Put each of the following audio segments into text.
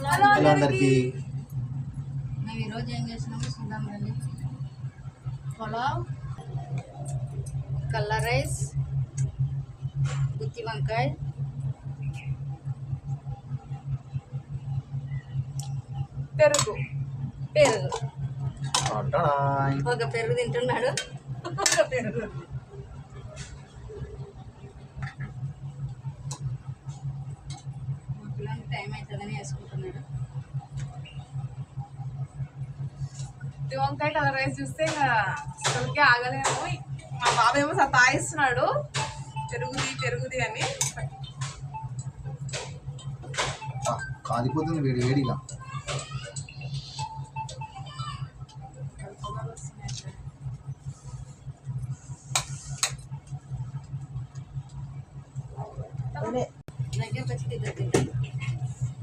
Hello అందరికి. మేము ఈరోజు ఏం చేసినామో చూద్దాం రండి. పులావ్, కలర్ రైస్, గుత్తి వంకాయ, పెరుగు. ఒక పెరుగు తింటున్నాడు, ఒక పెరుగు. పిల్లలకి టైం అవుతుందని వేసుకుంటున్నాడు. గుత్తి వంకాయ కలర్ రైస్ చూస్తే అసలుకే ఆగలేము. మా బాబు ఏమో సతాయిస్తున్నాడు పెరుగుది అని. కాలిపోతుంది వేడి వేడిగా.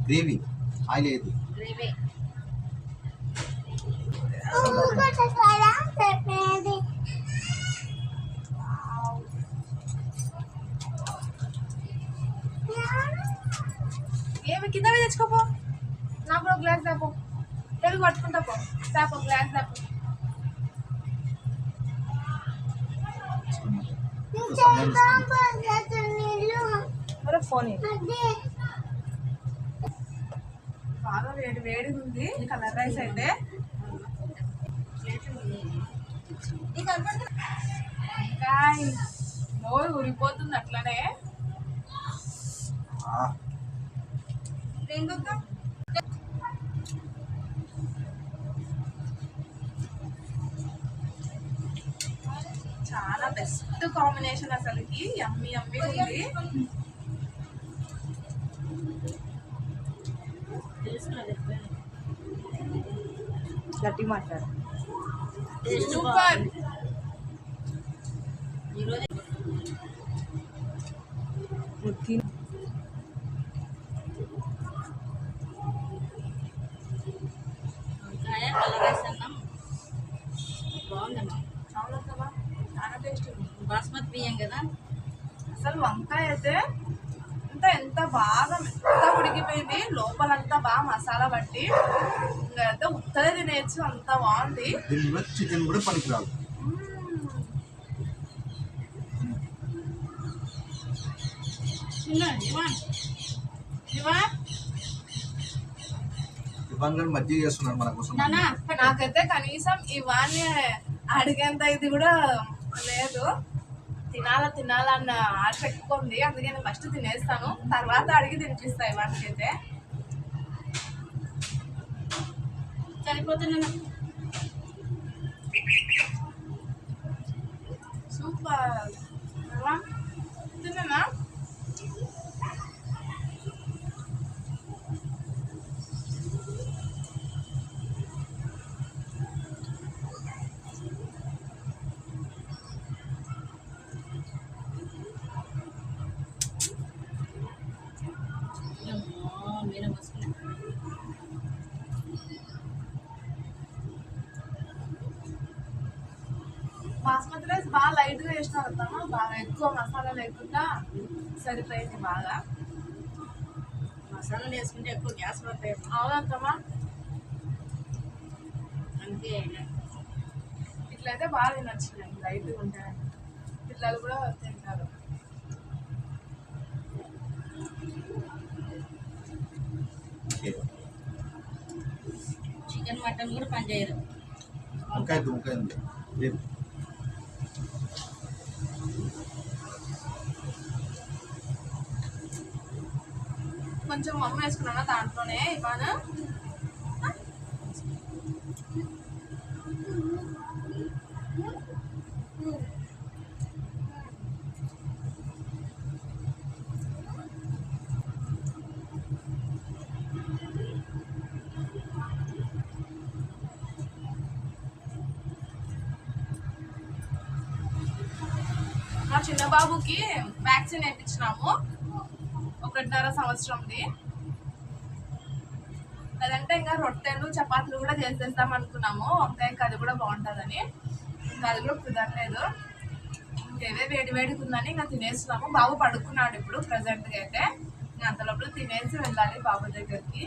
గ్రేవీ ఆయిల్ ఏది గ్రేవీ ఏమి కింద తెచ్చుకోపో. నాకు కూడా గ్లాస్ దాపో, పెరుగు పట్టుకుంటా పో. దాపో గ్లాస్ దాపో. ఫోన్ బాగా వేడిగా ఉంది కలర్ రైస్ అయితే. ఇంకా నోరు ఊరిపోతుంది అట్లనే. చాలా బెస్ట్ కాంబినేషన్ అసలుకి. యమ్మీ ఉంది. గట్టి మాట్లాడు. సూపర్. కలర్ రైస్ అన్నం బాగుందమ్మా. చాలా టేస్ట్ ఉంది. బాస్మతి బియ్యం కదా. అసలు వంకాయ అయితే ఎంత బాగా ఉడికిపోయింది. లోపలంతా బాగా మసాలా పట్టి ఇంకా ఉత్తరే తినేయచ్చు, అంత బాగుంది. చికెన్ కూడా పనికిరాదు. ఇవాన్ మజ్జిగ చేస్తున్నారు మన కోసం. నాకైతే కనీసం ఇవన్నీ అడిగేంత ఇది కూడా లేదు. తినాలన్న ఆశ ఎక్కువ ఉంది. అందుకే నేను ఫస్ట్ తినేస్తాను, తర్వాత అడిగి తినిపిస్తా. ఇవానికైతే సరిపోతున్నా. సూపర్. తిన్నా బాస్మతి రైస్ బాగా లైట్ గా వేసిన వస్తాము. బాగా ఎక్కువ మసాలా లేకుండా సరిపోయింది. బాగా మసాలాలు వేసుకుంటే ఎక్కువ గ్యాస్ పడతాయి. అవునంతమ్మా. అందుకే ఇట్లయితే బాగా తినొచ్చు. లైట్ గా ఉంటాయి, పిల్లలు కూడా తింటారు. చికెన్ మటన్ కూడా పనిచేయరు. కొంచెం అమ్మ వేసుకున్నా దాంట్లోనే. ఇవాళ మా చిన్న బాబుకి వ్యాక్సిన్ వేయించినాము 1.5 సంవత్సరంది. లేదంటే ఇంకా రొట్టెలు చపాతీలు కూడా చేసేస్తాం అనుకున్నాము. వంకాయకి అది కూడా బాగుంటుందని. ఇంకా అది కూడా కుదరలేదు. ఇంకేవే వేడిగా ఉందని ఇంకా తినేస్తున్నాము. బాబు పడుకున్నాడు ఇప్పుడు ప్రజెంట్గా అయితే. ఇంకా అంత లోపల తినేసి వెళ్ళాలి బాబు దగ్గరికి.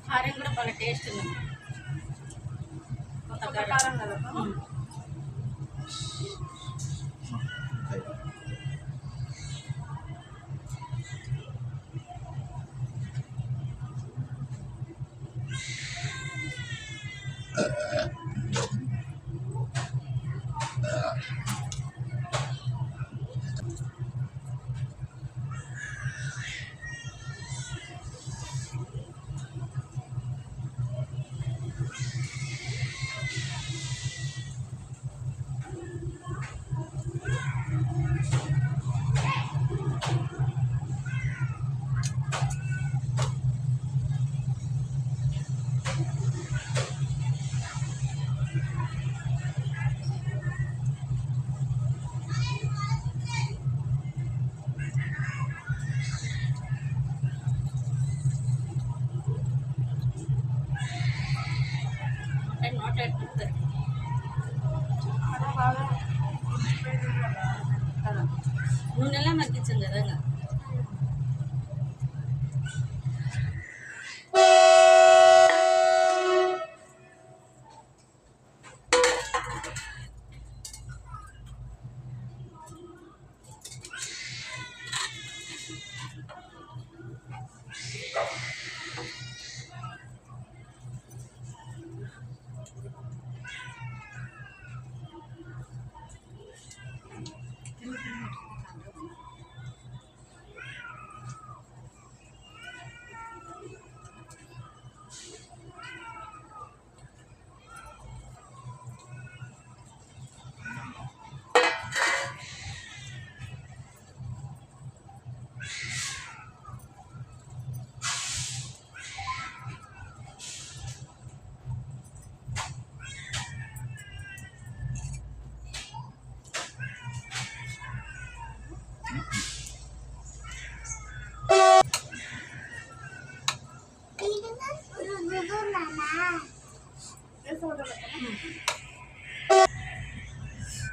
కారం కూడా బాగా టేస్ట్ ఉంది. కొత్త కొత్త కారం. కారం కదా అమ్మ? అంటే నోట్లో ఎట్టుకుంటుంది. చాలా బాగా ఉడికిపోయింది కదా మెత్తగా. నూనెలా మగ్గించింది కదా ఇంకా.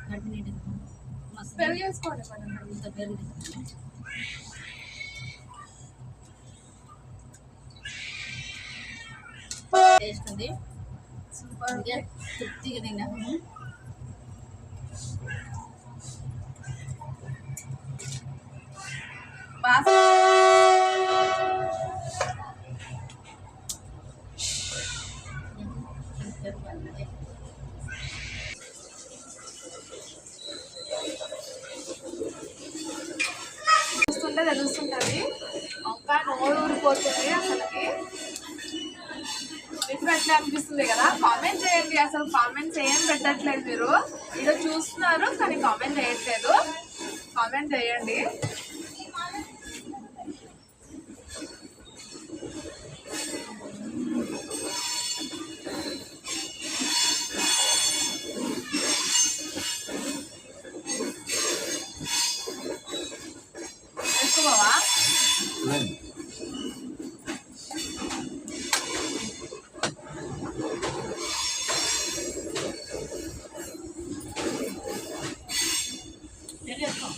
గడ్డి నీటి మస్తు పెరుగు వేసుకోండి కొంచెం. ఇంత పెరుగు. టేస్ట్ ఉంది. సూపర్. ఇంకా తృప్తిగా తిన్నా. బాగా చూస్తుంటే తెలుస్తుంటది. ఇంకా నోరు ఊరిపోతుంది అసలుకి. మీకు అట్లా అనిపిస్తుంది కదా? కామెంట్ చేయండి. అసలు కామెంట్స్ ఏం పెట్టట్లేదు మీరు. వీడియో చూస్తున్నారు కానీ కామెంట్ చేయట్లేదు. కామెంట్ చేయండి. ఎక్కువవా? పెరుగు వేసుకో.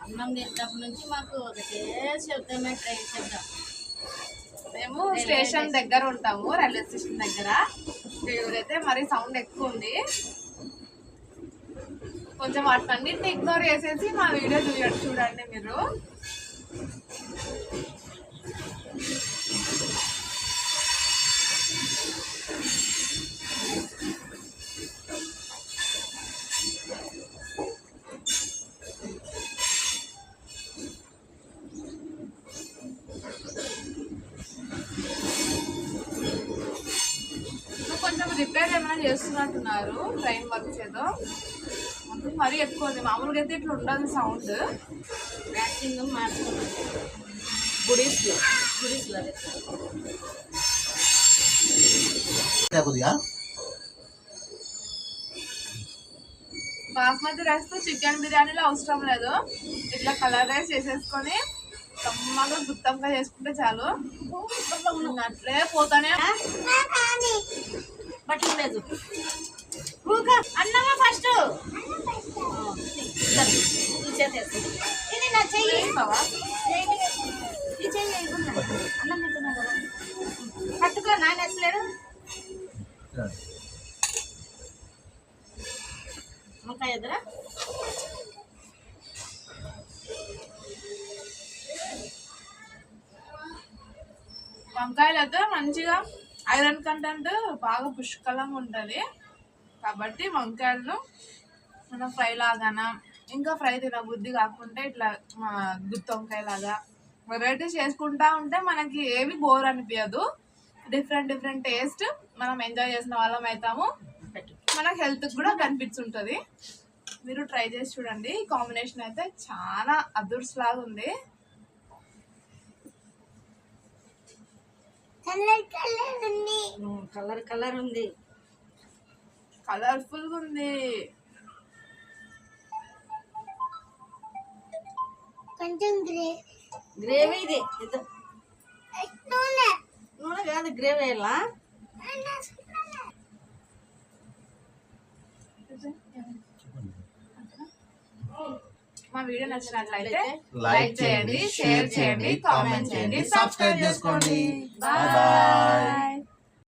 అన్నం తింటప్పటి నుంచి మాకు ఒకటే శబ్దమే ట్రైన్ శబ్దం. మేము స్టేషన్ దగ్గర ఉంటాము, రైల్వే స్టేషన్ దగ్గర. ఇక్కడైతే మరి సౌండ్ ఎక్కువ ఉంది. కొంచెం వాటినన్నింటిని ఇగ్నోర్ చేసేసి మా వీడియో చూడండి మీరు. కొంచెం రిపేర్ ఏమైనా చేస్తున్నట్టున్నారు ట్రైన్ వర్క్ ఏదో అందుకు మరీ ఎక్కువ ఉంది. మామూలుగా అయితే ఇట్లా ఉండదు సౌండ్. యాక్టింగ్ మార్చుకుంటుంది గుడీస్లో అదే కొద్దిగా బాస్మతి రైస్ తో చికెన్ బిర్యానీలో అవసరం లేదు. ఇట్లా కలర్ రైస్ చేసేసుకొని కమ్మగా గుత్తంగా చేసుకుంటే చాలు. అట్లే పోతానే బట్టలు లేదు ఊగా అన్నమా ఫస్ట్ చేసేస్తుంది ఇది నా చెయ్యి వేస్తావా? ఈ చెయ్యి అన్నం తింటున్నా కదా పట్టుకో నాయన వేసలేడు వంకాయ ఎదురా వంకాయలు అయితే మంచిగా ఐరన్ కంటెంట్ బాగా పుష్కలంగా ఉంటుంది కాబట్టి వంకాయలను మనం ఫ్రై లాగానా ఇంకా ఫ్రై తినబుద్ధి కాకుండా ఇట్లా గుత్తి వంకాయ లాగా వెరైటీస్ చేసుకుంటా ఉంటే మనకి ఏమి బోర్ అనిపించదు. డిఫరెంట్ టేస్ట్ మనం ఎంజాయ్ చేసిన వాళ్ళం అవుతాము. మనకు హెల్త్కి కూడా బెనిఫిట్స్ ఉంటుంది. మీరు ట్రై చేసి చూడండి. ఈ కాంబినేషన్ అయితే చాలా అదుర్స్ లాగా ఉంది. కలర్ ఉంది కలర్ఫుల్గా ఉంది. కొంచెం గ్రేవీ ఇది నూనె కాదు గ్రేవీ ఎలా మా వీడియో నచ్చినట్లయితే లైక్ చేయండి, షేర్ చేయండి, కామెంట్ చేయండి, సబ్స్క్రైబ్ చేసుకోండి. బాయ్.